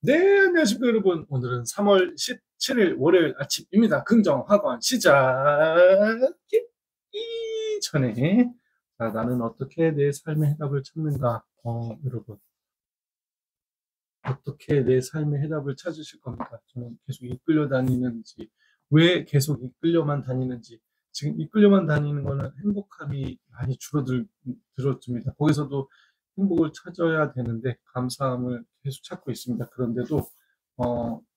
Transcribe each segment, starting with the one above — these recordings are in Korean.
네, 안녕하십니까, 여러분. 오늘은 3월 17일 월요일 아침입니다. 긍정학원 시작하기 전에, 자, 나는 어떻게 내 삶의 해답을 찾는가? 여러분, 어떻게 내 삶의 해답을 찾으실 겁니까? 저는 계속 이끌려 다니는지, 왜 계속 이끌려만 다니는지, 지금 이끌려만 다니는 거는 행복함이 많이 들어집니다. 거기서도 행복을 찾아야 되는데, 감사함을 계속 찾고 있습니다. 그런데도,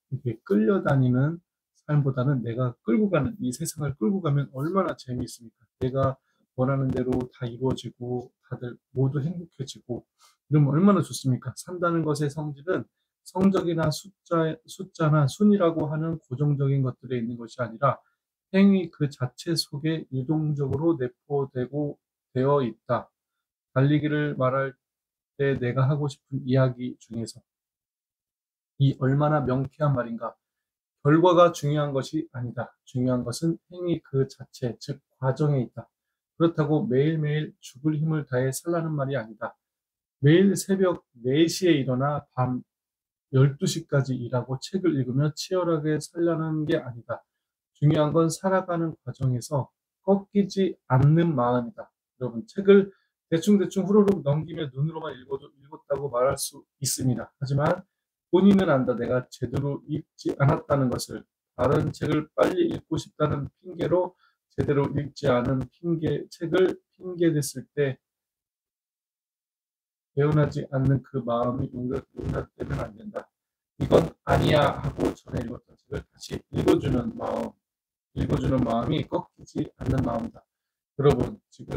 이게 끌려다니는 삶보다는 내가 끌고 가는, 이 세상을 끌고 가면 얼마나 재미있습니까? 내가 원하는 대로 다 이루어지고, 다들 모두 행복해지고, 이러면 얼마나 좋습니까? 산다는 것의 성질은 성적이나 숫자나 순이라고 하는 고정적인 것들에 있는 것이 아니라 행위 그 자체 속에 유동적으로 내포되고 되어 있다. 달리기를 말할 때 내가 하고 싶은 이야기 중에서 이 얼마나 명쾌한 말인가. 결과가 중요한 것이 아니다. 중요한 것은 행위 그 자체, 즉 과정에 있다. 그렇다고 매일매일 죽을 힘을 다해 살라는 말이 아니다. 매일 새벽 4시에 일어나 밤 12시까지 일하고 책을 읽으며 치열하게 살려는 게 아니다. 중요한 건 살아가는 과정에서 꺾이지 않는 마음이다. 여러분, 책을 대충대충 후루룩 넘기며 눈으로만 읽어도 읽었다고 말할 수 있습니다. 하지만 본인은 안다. 내가 제대로 읽지 않았다는 것을. 다른 책을 빨리 읽고 싶다는 핑계로 제대로 읽지 않은 책을 핑계 댔을 때 개운하지 않는 그 마음이 용납되면 안 된다. 이건 아니야 하고 전에 읽었던 책을 다시 읽어주는 마음이 꺾이지 않는 마음이다. 여러분, 지금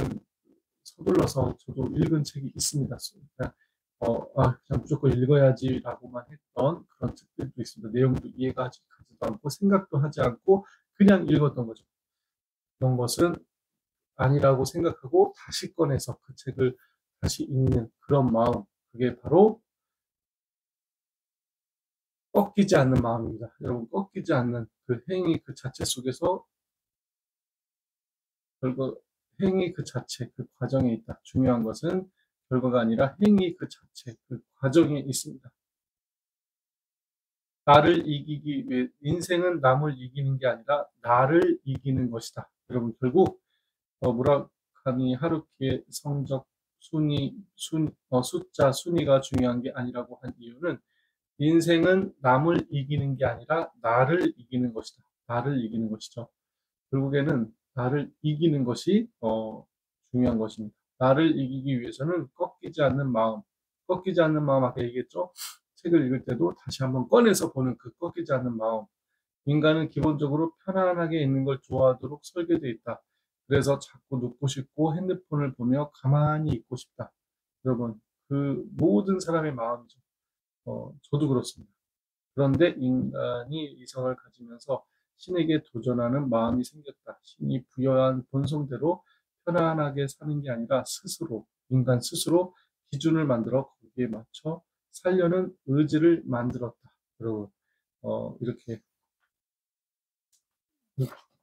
서둘러서 저도 읽은 책이 있습니다. 그냥, 그냥 무조건 읽어야지라고만 했던 그런 책들도 있습니다. 내용도 이해가 가지도 않고 생각도 하지 않고 그냥 읽었던 거죠. 그런 것은 아니라고 생각하고 다시 꺼내서 그 책을 다시 읽는 그런 마음, 그게 바로 꺾이지 않는 마음입니다. 여러분, 꺾이지 않는 그 행위 그 자체 속에서 결국 행위 그 자체, 그 과정에 있다. 중요한 것은 결과가 아니라 행위 그 자체, 그 과정에 있습니다. 나를 이기기 위해, 인생은 남을 이기는 게 아니라 나를 이기는 것이다. 여러분, 결국, 무라카미 하루키의 성적, 숫자, 순위가 중요한 게 아니라고 한 이유는 인생은 남을 이기는 게 아니라 나를 이기는 것이다. 나를 이기는 것이죠. 결국에는 나를 이기는 것이 중요한 것입니다. 나를 이기기 위해서는 꺾이지 않는 마음 아까 얘기했죠. 책을 읽을 때도 다시 한번 꺼내서 보는 그 꺾이지 않는 마음. 인간은 기본적으로 편안하게 있는 걸 좋아하도록 설계되어 있다. 그래서 자꾸 눕고 싶고 핸드폰을 보며 가만히 있고 싶다. 여러분, 그 모든 사람의 마음이죠. 저도 그렇습니다. 그런데 인간이 이성을 가지면서 신에게 도전하는 마음이 생겼다. 신이 부여한 본성대로 편안하게 사는 게 아니라 인간 스스로 기준을 만들어 거기에 맞춰 살려는 의지를 만들었다. 여러분, 이렇게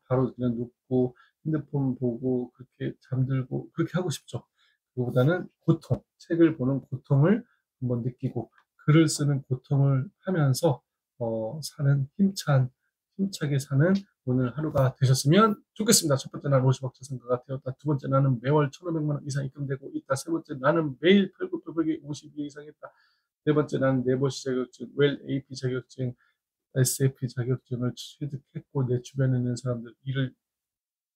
바로 그냥 눕고 핸드폰 보고 그렇게 잠들고 그렇게 하고 싶죠. 그보다는 책을 보는 고통을 한번 느끼고 글을 쓰는 고통을 하면서 힘차게 사는 오늘 하루가 되셨으면 좋겠습니다. 첫 번째, 나는 50억 자산가가 되었다. 두 번째, 나는 매월 1,500만 원 이상 입금되고 있다. 세 번째, 나는 매일 팔굽혀펴기 52 이상 했다. 네 번째, 나는 네버시 자격증, 웰 AP 자격증, SF 자격증을 취득했고 내 주변에 있는 사람들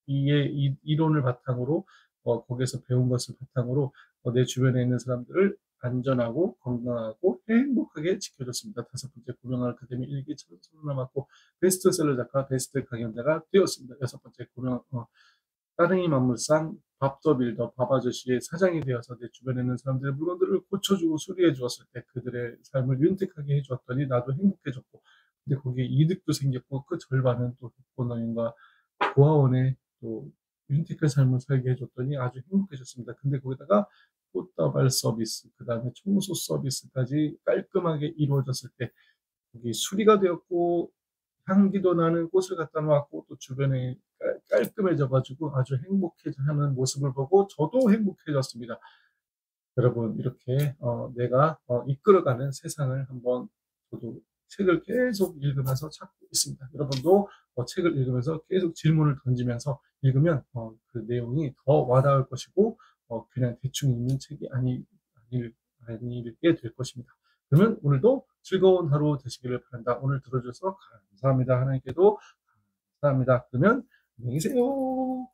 이론을 바탕으로 거기서 배운 것을 바탕으로 내 주변에 있는 사람들을 안전하고 건강하고 행복하게 지켜줬습니다. 다섯 번째, 고명 아카데미 1기 선수 남았고 베스트셀러 작가, 베스트 강연자가 되었습니다. 여섯 번째, 따릉이 만물상 밥더빌더 밥아저씨의 사장이 되어서 내 주변에 있는 사람들의 물건들을 고쳐주고 수리해 주었을 때 그들의 삶을 윤택하게 해주었더니 나도 행복해졌고, 근데 거기에 이득도 생겼고 그 절반은 또 독거노인과 고아원에 또 윤택한 삶을 살게 해줬더니 아주 행복해졌습니다. 근데 거기다가 꽃다발 서비스, 그 다음에 청소 서비스까지 깔끔하게 이루어졌을 때 거기 수리가 되었고 향기도 나는 꽃을 갖다 놓았고 또 주변에 깔끔해져가지고 아주 행복해하는 모습을 보고 저도 행복해졌습니다. 여러분, 이렇게 내가 이끌어가는 세상을 한번 저도 책을 계속 읽으면서 찾고 있습니다. 여러분도 책을 읽으면서 계속 질문을 던지면서 읽으면 그 내용이 더 와닿을 것이고 그냥 대충 읽는 책이 아니게 될 것입니다. 그러면 오늘도 즐거운 하루 되시기를 바란다. 오늘 들어주셔서 감사합니다. 하나님께도 감사합니다. 그러면 안녕히 계세요.